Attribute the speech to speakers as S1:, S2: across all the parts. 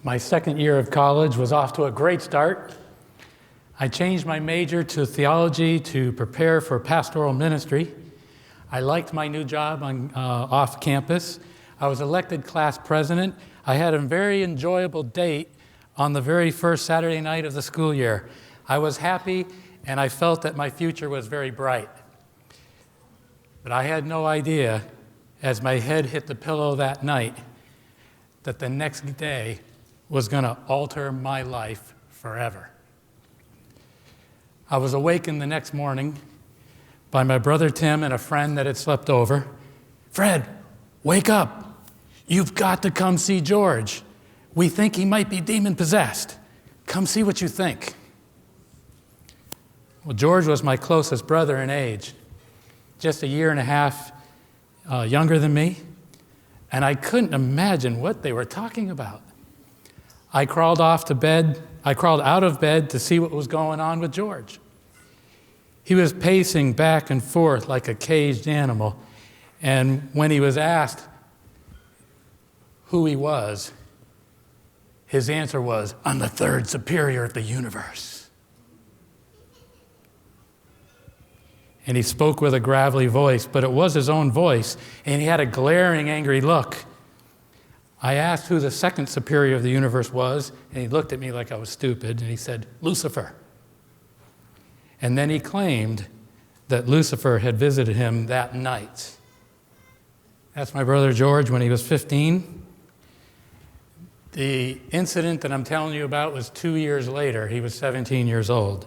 S1: My second year of college was off to a great start. I changed my major to theology to prepare for pastoral ministry. I liked my new job off campus. I was elected class president. I had a very enjoyable date on the very first Saturday night of the school year. I was happy and I felt that my future was very bright. But I had no idea, as my head hit the pillow that night, that the next day was going to alter my life forever. I was awakened the next morning by my brother Tim and a friend that had slept over. "Fred, wake up. You've got to come see George. We think he might be demon-possessed. Come see what you think." Well, George was my closest brother in age, just a year and a half younger than me, and I couldn't imagine what they were talking about. I crawled out of bed to see what was going on with George. He was pacing back and forth like a caged animal, and when he was asked who he was, his answer was, "I'm the third superior of the universe." And he spoke with a gravelly voice, but it was his own voice, and he had a glaring, angry look. I asked who the second superior of the universe was, and he looked at me like I was stupid, and he said, "Lucifer." And then he claimed that Lucifer had visited him that night. That's my brother George when he was 15. The incident that I'm telling you about was 2 years later. He was 17 years old.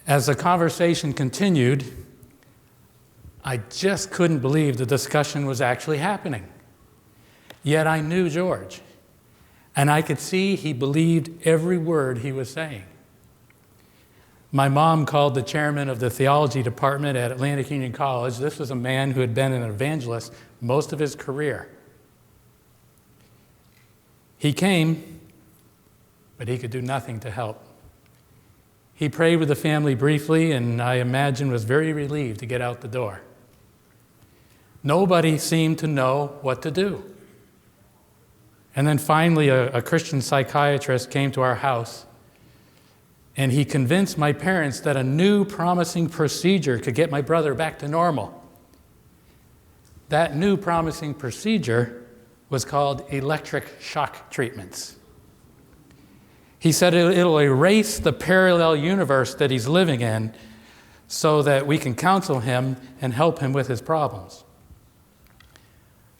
S1: As the conversation continued, I just couldn't believe the discussion was actually happening. Yet I knew George, and I could see he believed every word he was saying. My mom called the chairman of the theology department at Atlantic Union College. This was a man who had been an evangelist most of his career. He came, but he could do nothing to help. He prayed with the family briefly, and I imagine was very relieved to get out the door. Nobody seemed to know what to do. And then finally, a Christian psychiatrist came to our house, and he convinced my parents that a new promising procedure could get my brother back to normal. That new promising procedure was called electric shock treatments. He said it'll erase the parallel universe that he's living in so that we can counsel him and help him with his problems.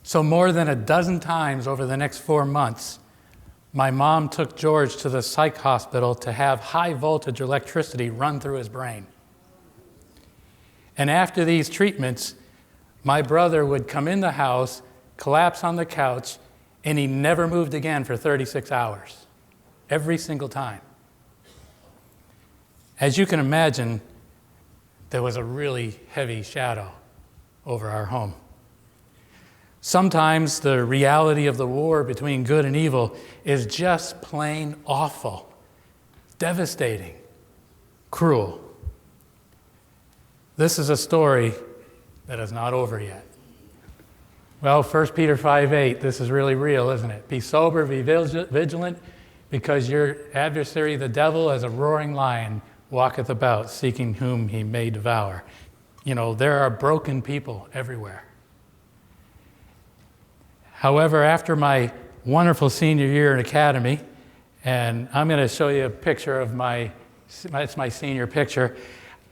S1: So more than a dozen times over the next 4 months, my mom took George to the psych hospital to have high voltage electricity run through his brain. And after these treatments, my brother would come in the house, collapse on the couch, and he never moved again for 36 hours, every single time. As you can imagine, there was a really heavy shadow over our home. Sometimes the reality of the war between good and evil is just plain awful, devastating, cruel. This is a story that is not over yet. Well, 1 Peter 5:8, this is really real, isn't it? "Be sober, be vigilant, because your adversary, the devil, as a roaring lion, walketh about, seeking whom he may devour." You know, there are broken people everywhere. However, after my wonderful senior year in academy, and I'm going to show you a picture of it's my senior picture.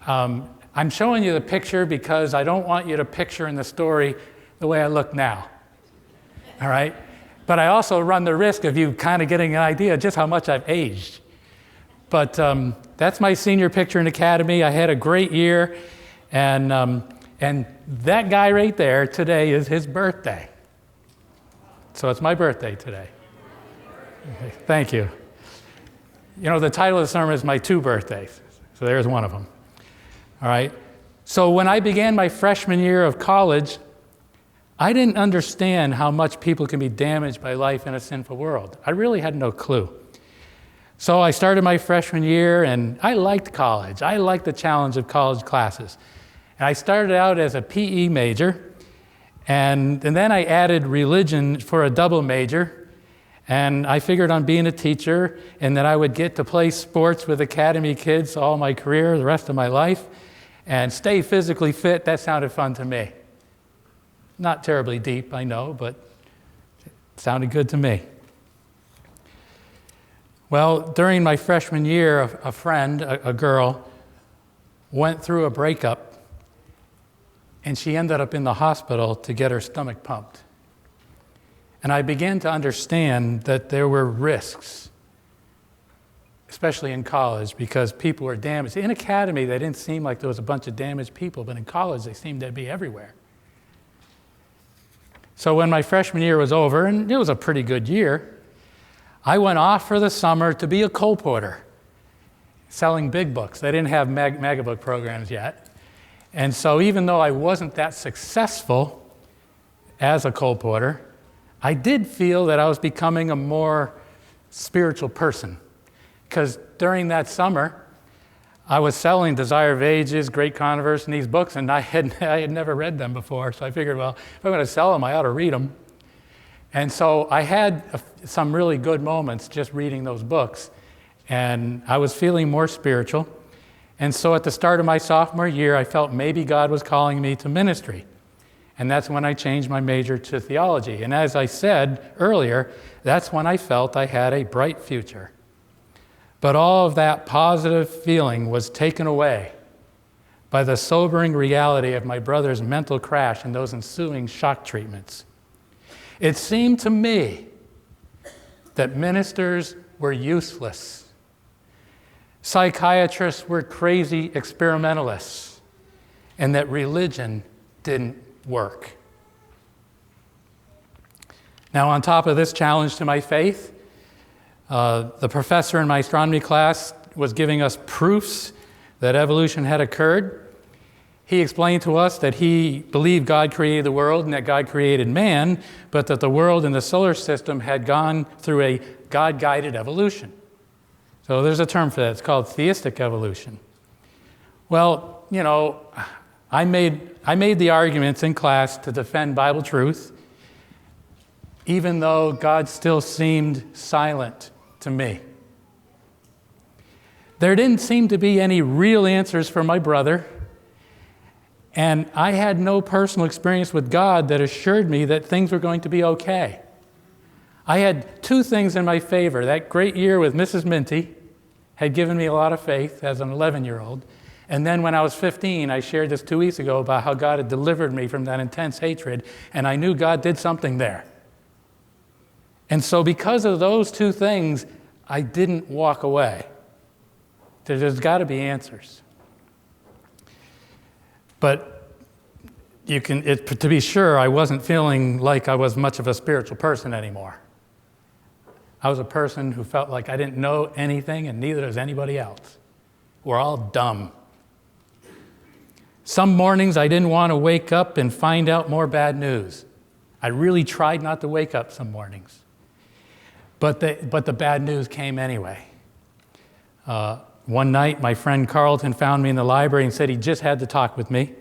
S1: I'm showing you the picture because I don't want you to picture in the story the way I look now, all right? But I also run the risk of you kind of getting an idea just how much I've aged. But that's my senior picture in academy. I had a great year, and that guy right there today is his birthday. So it's my birthday today. Okay, thank you. You know, the title of the sermon is My Two Birthdays, so there's one of them. All right? So when I began my freshman year of college, I didn't understand how much people can be damaged by life in a sinful world. I really had no clue. So I started my freshman year, and I liked college. I liked the challenge of college classes. And I started out as a PE major, and then I added religion for a double major, And I figured on being a teacher and that I would get to play sports with academy kids all my career, the rest of my life, and stay physically fit. That sounded fun to me. Not terribly deep, I know, but it sounded good to me. Well, during my freshman year, a friend, a girl, went through a breakup, and she ended up in the hospital to get her stomach pumped. And I began to understand that there were risks, especially in college, because people were damaged. In academy, they didn't seem like there was a bunch of damaged people, but in college, they seemed to be everywhere. So when my freshman year was over, and it was a pretty good year, I went off for the summer to be a colporteur, selling big books. They didn't have megabook programs yet. And so even though I wasn't that successful as a colporteur, I did feel that I was becoming a more spiritual person. Because during that summer, I was selling Desire of Ages, Great Controversy, and these books, and I had never read them before. So I figured, well, if I'm going to sell them, I ought to read them. And so I had some really good moments just reading those books. And I was feeling more spiritual. And so at the start of my sophomore year, I felt maybe God was calling me to ministry. And that's when I changed my major to theology. And as I said earlier, that's when I felt I had a bright future. But all of that positive feeling was taken away by the sobering reality of my brother's mental crash and those ensuing shock treatments. It seemed to me that ministers were useless. Psychiatrists were crazy experimentalists, and that religion didn't work. Now, on top of this challenge to my faith, the professor in my astronomy class was giving us proofs that evolution had occurred. He explained to us that he believed God created the world and that God created man, but that the world and the solar system had gone through a God-guided evolution. So there's a term for that. It's called theistic evolution. Well, you know, I made the arguments in class to defend Bible truth, even though God still seemed silent to me. There didn't seem to be any real answers for my brother, and I had no personal experience with God that assured me that things were going to be okay. I had two things in my favor. That great year with Mrs. Minty had given me a lot of faith as an 11-year-old. And then when I was 15, I shared this 2 weeks ago about how God had delivered me from that intense hatred, and I knew God did something there. And so because of those two things, I didn't walk away. There's got to be answers. But to be sure, I wasn't feeling like I was much of a spiritual person anymore. I was a person who felt like I didn't know anything, and neither does anybody else. We're all dumb. Some mornings I didn't want to wake up and find out more bad news. I really tried not to wake up some mornings. But the bad news came anyway. One night, my friend Carlton found me in the library and said he just had to talk with me.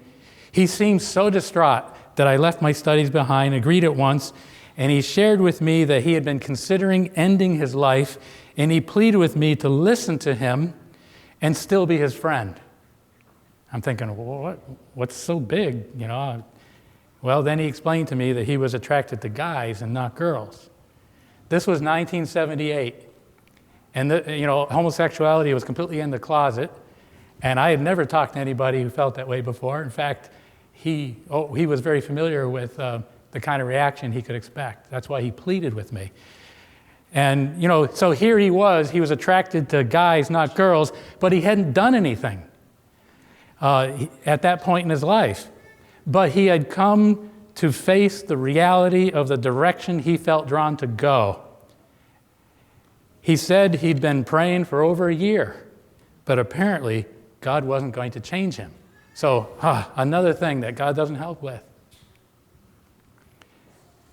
S1: He seemed so distraught that I left my studies behind, agreed at once, and he shared with me that he had been considering ending his life, and he pleaded with me to listen to him and still be his friend. I'm thinking, well, what's so big, you know? Well, then he explained to me that he was attracted to guys and not girls. This was 1978, and homosexuality was completely in the closet, and I had never talked to anybody who felt that way before. In fact, he was very familiar with the kind of reaction he could expect. That's why he pleaded with me. And, so here he was attracted to guys, not girls, but he hadn't done anything at that point in his life. But he had come to face the reality of the direction he felt drawn to go. He said he'd been praying for over a year, but apparently God wasn't going to change him. So, another thing that God doesn't help with.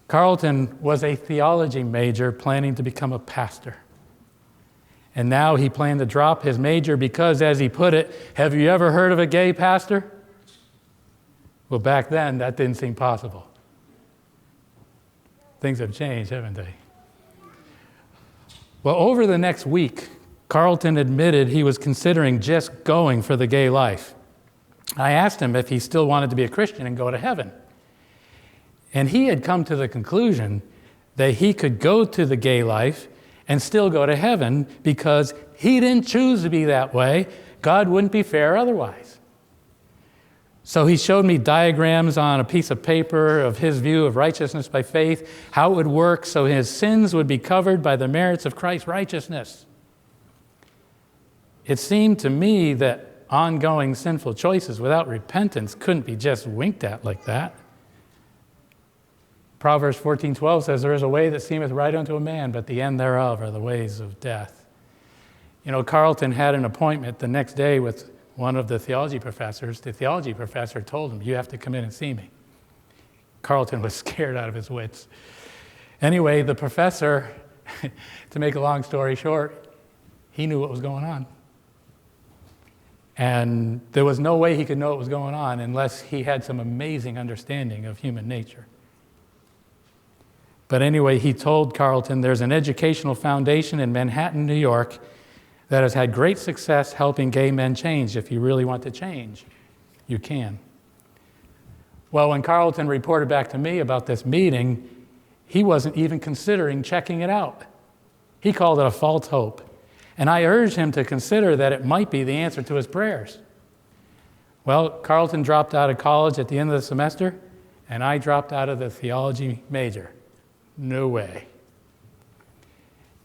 S1: Carlton was a theology major planning to become a pastor. And now he planned to drop his major because, as he put it, have you ever heard of a gay pastor? Well, back then, that didn't seem possible. Things have changed, haven't they? Well, over the next week, Carlton admitted he was considering just going for the gay life. I asked him if he still wanted to be a Christian and go to heaven. And he had come to the conclusion that he could go to the gay life and still go to heaven because he didn't choose to be that way. God wouldn't be fair otherwise. So he showed me diagrams on a piece of paper of his view of righteousness by faith, how it would work so his sins would be covered by the merits of Christ's righteousness. It seemed to me that ongoing sinful choices without repentance couldn't be just winked at like that. Proverbs 14:12 says, there is a way that seemeth right unto a man, but the end thereof are the ways of death. You know, Carlton had an appointment the next day with one of the theology professors. The theology professor told him, you have to come in and see me. Carlton was scared out of his wits. Anyway, the professor, to make a long story short, he knew what was going on. And there was no way he could know what was going on unless he had some amazing understanding of human nature. But anyway, he told Carlton there's an educational foundation in Manhattan, New York, that has had great success helping gay men change. If you really want to change, you can. Well, when Carlton reported back to me about this meeting, he wasn't even considering checking it out. He called it a false hope. And I urged him to consider that it might be the answer to his prayers. Well, Carlton dropped out of college at the end of the semester, and I dropped out of the theology major. No way.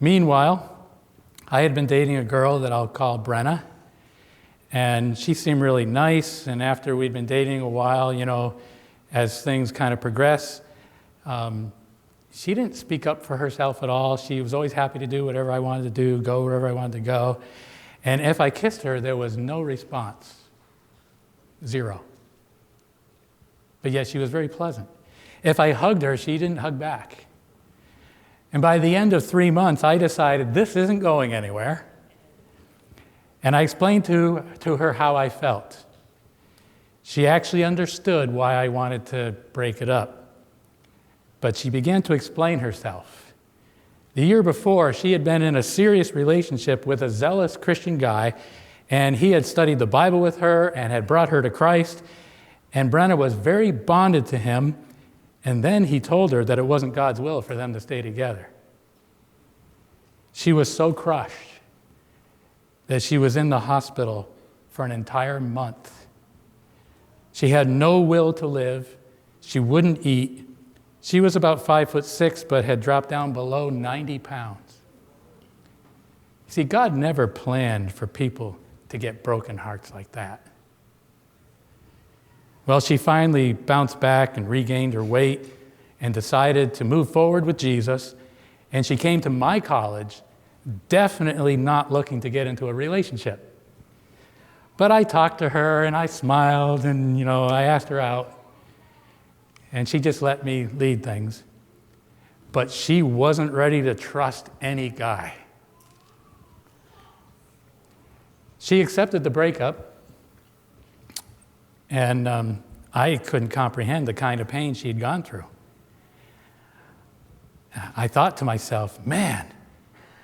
S1: Meanwhile, I had been dating a girl that I'll call Brenna, and she seemed really nice, and after we'd been dating a while, you know, as things kind of progress, she didn't speak up for herself at all. She was always happy to do whatever I wanted to do, go wherever I wanted to go, and if I kissed her, there was no response. Zero. But yet she was very pleasant. If I hugged her, she didn't hug back. And by the end of 3 months, I decided this isn't going anywhere. And I explained to her how I felt. She actually understood why I wanted to break it up. But she began to explain herself. The year before, she had been in a serious relationship with a zealous Christian guy, and he had studied the Bible with her and had brought her to Christ. And Brenna was very bonded to him. And then he told her that it wasn't God's will for them to stay together. She was so crushed that she was in the hospital for an entire month. She had no will to live. She wouldn't eat. She was about 5'6", but had dropped down below 90 pounds. See, God never planned for people to get broken hearts like that. Well, she finally bounced back and regained her weight and decided to move forward with Jesus. And she came to my college, definitely not looking to get into a relationship. But I talked to her and I smiled and, you know, I asked her out. And she just let me lead things. But she wasn't ready to trust any guy. She accepted the breakup. And I couldn't comprehend the kind of pain she had gone through. I thought to myself, man,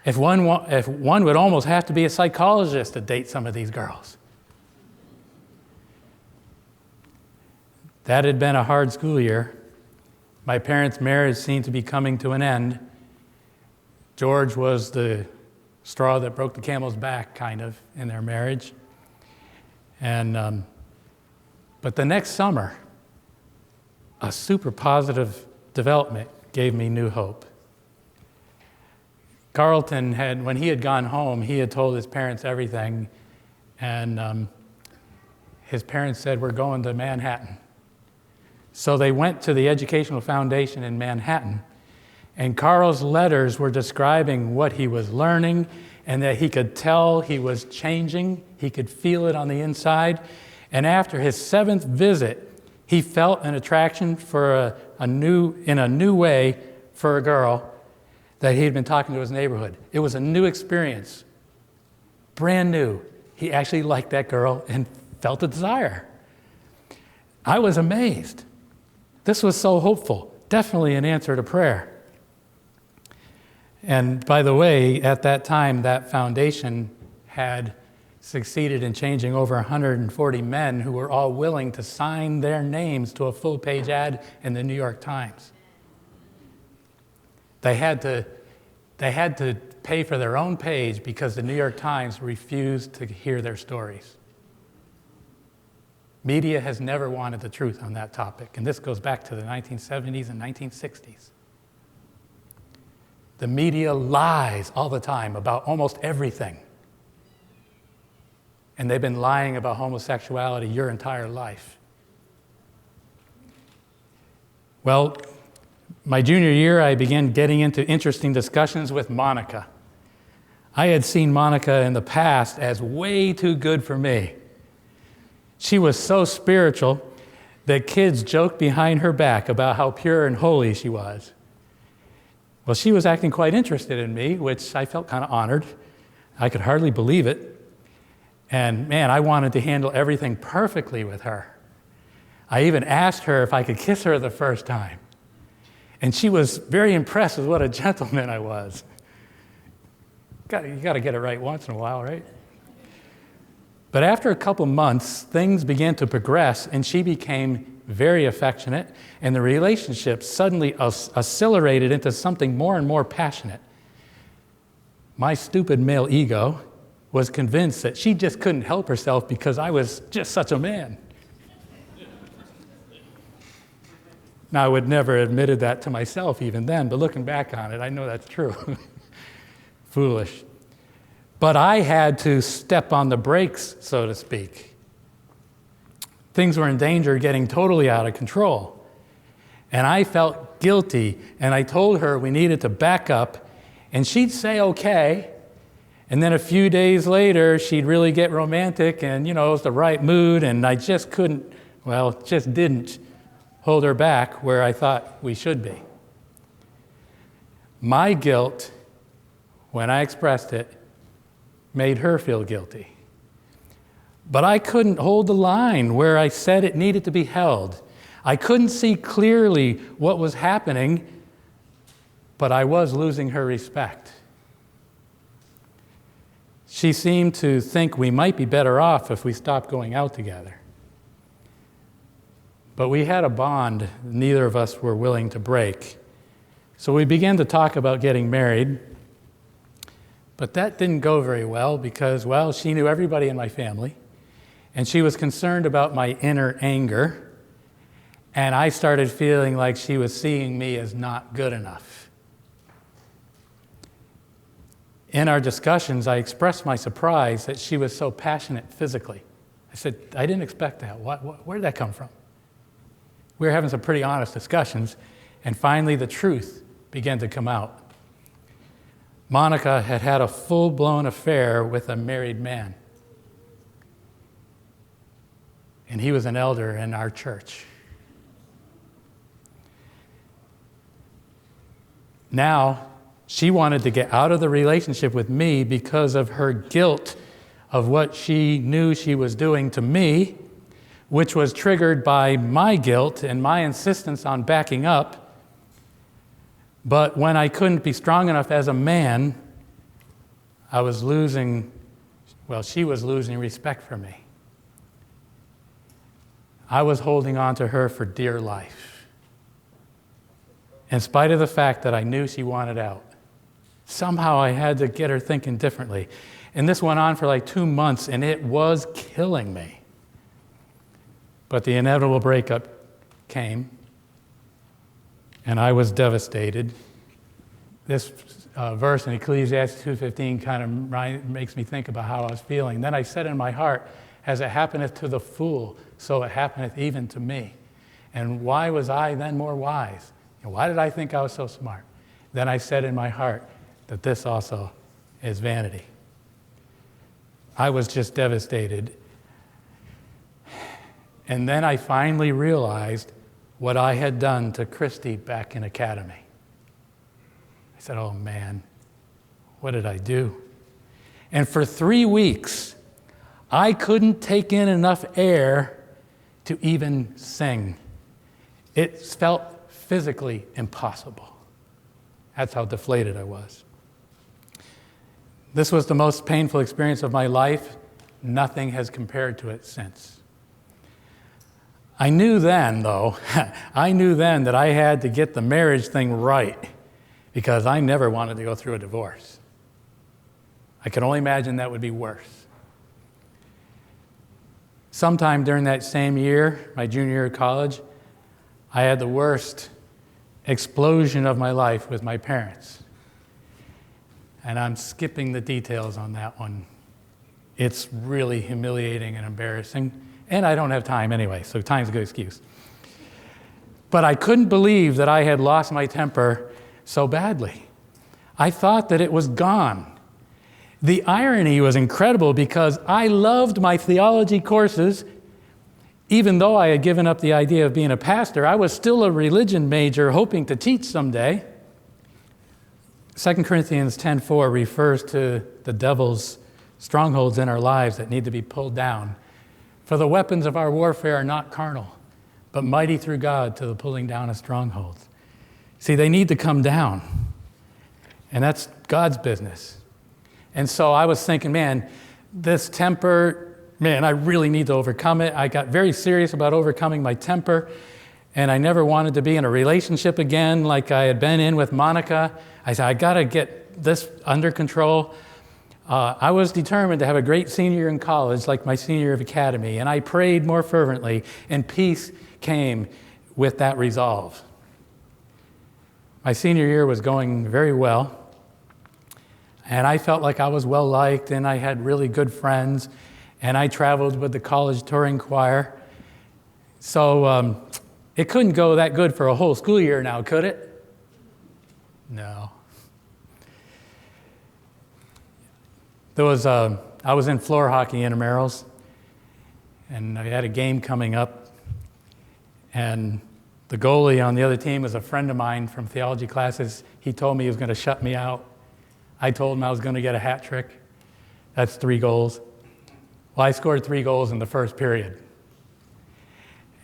S1: if one would almost have to be a psychologist to date some of these girls. That had been a hard school year. My parents' marriage seemed to be coming to an end. George was the straw that broke the camel's back, kind of, in their marriage. And but the next summer, a super positive development gave me new hope. Carlton had, when he had gone home, he had told his parents everything, and his parents said, we're going to Manhattan. So they went to the Educational Foundation in Manhattan, and Carl's letters were describing what he was learning and that he could tell he was changing. He could feel it on the inside. And after his 7th visit, he felt an attraction for in a new way for a girl that he had been talking to his neighborhood. It was a new experience, brand new. He actually liked that girl and felt a desire. I was amazed. This was so hopeful, definitely an answer to prayer. And by the way, at that time, that foundation had succeeded in changing over 140 men who were all willing to sign their names to a full-page ad in the New York Times. They had to pay for their own page because the New York Times refused to hear their stories. Media has never wanted the truth on that topic, and this goes back to the 1970s and 1960s. The media lies all the time about almost everything. And they've been lying about homosexuality your entire life. Well, my junior year, I began getting into interesting discussions with Monica. I had seen Monica in the past as way too good for me. She was so spiritual that kids joked behind her back about how pure and holy she was. Well, she was acting quite interested in me, which I felt kind of honored. I could hardly believe it. And man, I wanted to handle everything perfectly with her. I even asked her if I could kiss her the first time. And she was very impressed with what a gentleman I was. You got to get it right once in a while, right? But after a couple months, things began to progress, and she became very affectionate, and the relationship suddenly accelerated into something more and more passionate. My stupid male ego was convinced that she just couldn't help herself because I was just such a man. Now, I would never have admitted that to myself even then, but looking back on it, I know that's true. Foolish. But I had to step on the brakes, so to speak. Things were in danger of getting totally out of control. And I felt guilty, and I told her we needed to back up, and she'd say okay, and then a few days later, she'd really get romantic, and it was the right mood, and I just didn't hold her back where I thought we should be. My guilt, when I expressed it, made her feel guilty. But I couldn't hold the line where I said it needed to be held. I couldn't see clearly what was happening, but I was losing her respect. She seemed to think we might be better off if we stopped going out together. But we had a bond neither of us were willing to break. So we began to talk about getting married. But that didn't go very well because, she knew everybody in my family, and she was concerned about my inner anger, and I started feeling like she was seeing me as not good enough. In our discussions, I expressed my surprise that she was so passionate physically. I said, I didn't expect that. Where did that come from? We were having some pretty honest discussions, and finally the truth began to come out. Monica had had a full-blown affair with a married man. And he was an elder in our church. Now, she wanted to get out of the relationship with me because of her guilt of what she knew she was doing to me, which was triggered by my guilt and my insistence on backing up. But when I couldn't be strong enough as a man, she was losing respect for me. I was holding on to her for dear life, in spite of the fact that I knew she wanted out. Somehow I had to get her thinking differently. And this went on for like 2 months, and it was killing me. But the inevitable breakup came, and I was devastated. This verse in Ecclesiastes 2:15 kind of makes me think about how I was feeling. Then I said in my heart, as it happeneth to the fool, so it happeneth even to me. And why was I then more wise? And why did I think I was so smart? Then I said in my heart that this also is vanity. I was just devastated. And then I finally realized what I had done to Christy back in Academy. I said, oh man, what did I do? And for 3 weeks, I couldn't take in enough air to even sing. It felt physically impossible. That's how deflated I was. This was the most painful experience of my life. Nothing has compared to it since. I knew then, though, that I had to get the marriage thing right because I never wanted to go through a divorce. I could only imagine that would be worse. Sometime during that same year, my junior year of college, I had the worst explosion of my life with my parents. And I'm skipping the details on that one. It's really humiliating and embarrassing, and I don't have time anyway, so time's a good excuse. But I couldn't believe that I had lost my temper so badly. I thought that it was gone. The irony was incredible because I loved my theology courses. Even though I had given up the idea of being a pastor, I was still a religion major hoping to teach someday. 2 Corinthians 10:4 refers to the devil's strongholds in our lives that need to be pulled down. For the weapons of our warfare are not carnal, but mighty through God to the pulling down of strongholds. See, they need to come down, and that's God's business. And so I was thinking, man, this temper, I really need to overcome it. I got very serious about overcoming my temper, and I never wanted to be in a relationship again like I had been in with Monica. I said, I got to get this under control. I was determined to have a great senior year in college, like my senior year of academy, and I prayed more fervently, and peace came with that resolve. My senior year was going very well, and I felt like I was well-liked, and I had really good friends, and I traveled with the college touring choir. So it couldn't go that good for a whole school year now, could it? No. I was in floor hockey intramurals, and I had a game coming up, and the goalie on the other team was a friend of mine from theology classes. He told me he was going to shut me out. I told him I was going to get a hat trick. That's 3 goals. Well, I scored 3 goals in the first period.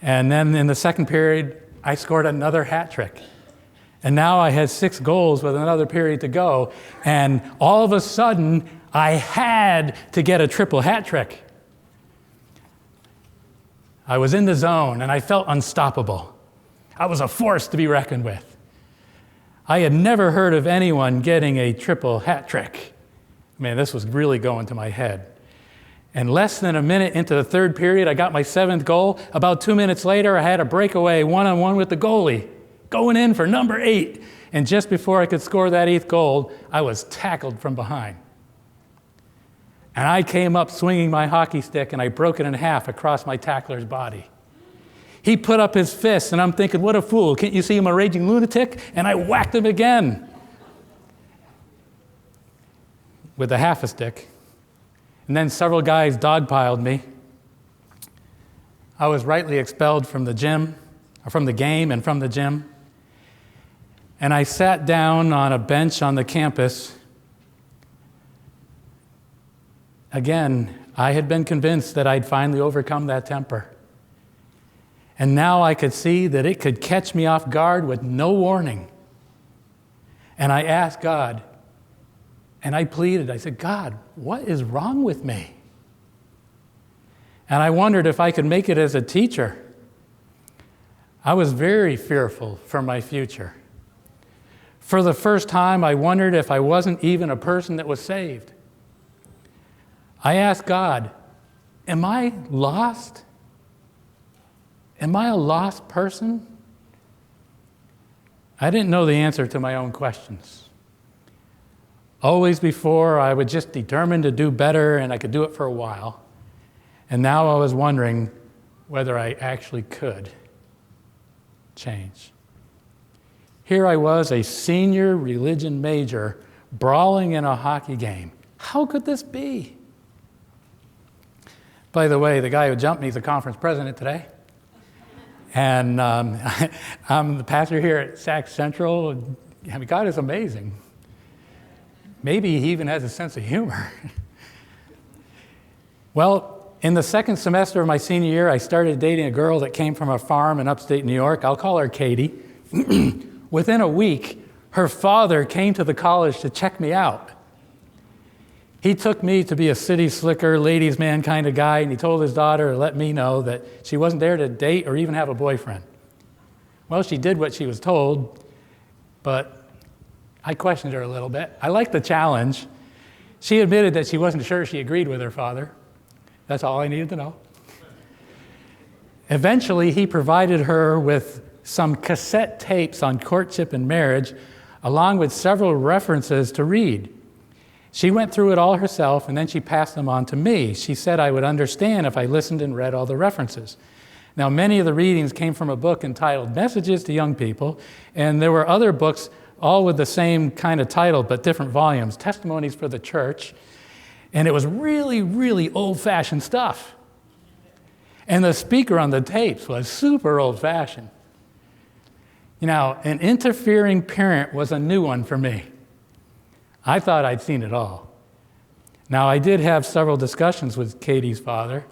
S1: And then in the second period, I scored another hat trick. And now I had 6 goals with another period to go. And all of a sudden, I had to get a triple hat trick. I was in the zone, and I felt unstoppable. I was a force to be reckoned with. I had never heard of anyone getting a triple hat trick. Man, this was really going to my head. And less than a minute into the third period, I got my 7th goal. About 2 minutes later, I had a breakaway one-on-one with the goalie, going in for number 8. And just before I could score that 8th goal, I was tackled from behind. And I came up swinging my hockey stick, and I broke it in half across my tackler's body. He put up his fist, and I'm thinking, what a fool. Can't you see I'm a raging lunatic? And I whacked him again with a half a stick. And then several guys dogpiled me. I was rightly expelled from the gym, or from the game and from the gym. And I sat down on a bench on the campus. Again, I had been convinced that I'd finally overcome that temper. And now I could see that it could catch me off guard with no warning. And I asked God, and I pleaded, I said, God, what is wrong with me? And I wondered if I could make it as a teacher. I was very fearful for my future. For the first time, I wondered if I wasn't even a person that was saved. I asked God, am I lost? Am I a lost person? I didn't know the answer to my own questions. Always before, I was just determined to do better, and I could do it for a while. And now I was wondering whether I actually could change. Here I was, a senior religion major, brawling in a hockey game. How could this be? By the way, the guy who jumped me is the conference president today. And I'm the pastor here at Sac Central. I mean, God is amazing. Maybe he even has a sense of humor. Well, in the second semester of my senior year, I started dating a girl that came from a farm in upstate New York. I'll call her Katie. Within a week, her father came to the college to check me out. He took me to be a city slicker, ladies' man kind of guy, and he told his daughter to let me know that she wasn't there to date or even have a boyfriend. Well, she did what she was told, but I questioned her a little bit. I liked the challenge. She admitted that she wasn't sure she agreed with her father. That's all I needed to know. Eventually, he provided her with some cassette tapes on courtship and marriage, along with several references to read. She went through it all herself, and then she passed them on to me. She said I would understand if I listened and read all the references. Now, many of the readings came from a book entitled Messages to Young People, and there were other books, all with the same kind of title, but different volumes, Testimonies for the Church, and it was really, really old-fashioned stuff. And the speaker on the tapes was super old-fashioned. You know, an interfering parent was a new one for me. I thought I'd seen it all. Now, I did have several discussions with Katie's father,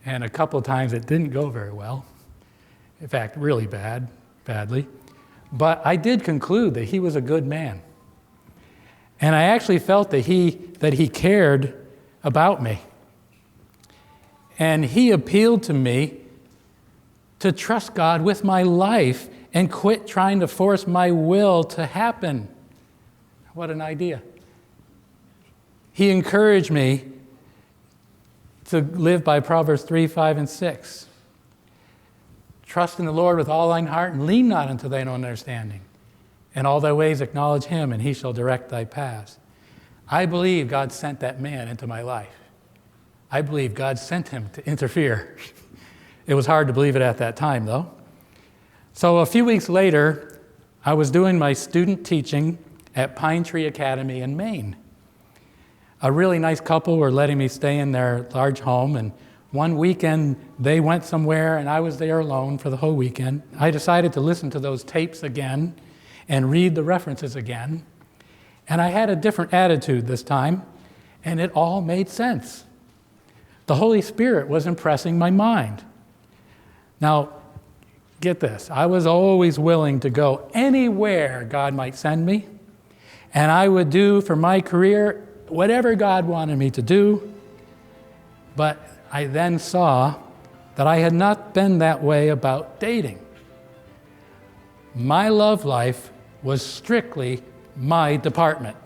S1: and a couple of times it didn't go very well. In fact, really badly. But I did conclude that he was a good man. And I actually felt that he cared about me. And he appealed to me to trust God with my life and quit trying to force my will to happen. What an idea. He encouraged me to live by Proverbs 3, 5, and 6. Trust in the Lord with all thine heart, and lean not unto thine own understanding. In all thy ways acknowledge him, and he shall direct thy paths. I believe God sent that man into my life. I believe God sent him to interfere. It was hard to believe it at that time, though. So a few weeks later, I was doing my student teaching at Pine Tree Academy in Maine. A really nice couple were letting me stay in their large home, and one weekend they went somewhere and I was there alone for the whole weekend. I decided to listen to those tapes again and read the references again, and I had a different attitude this time, and it all made sense. The Holy Spirit was impressing my mind. Now, get this, I was always willing to go anywhere God might send me, and I would do for my career whatever God wanted me to do. But I then saw that I had not been that way about dating. My love life was strictly my department.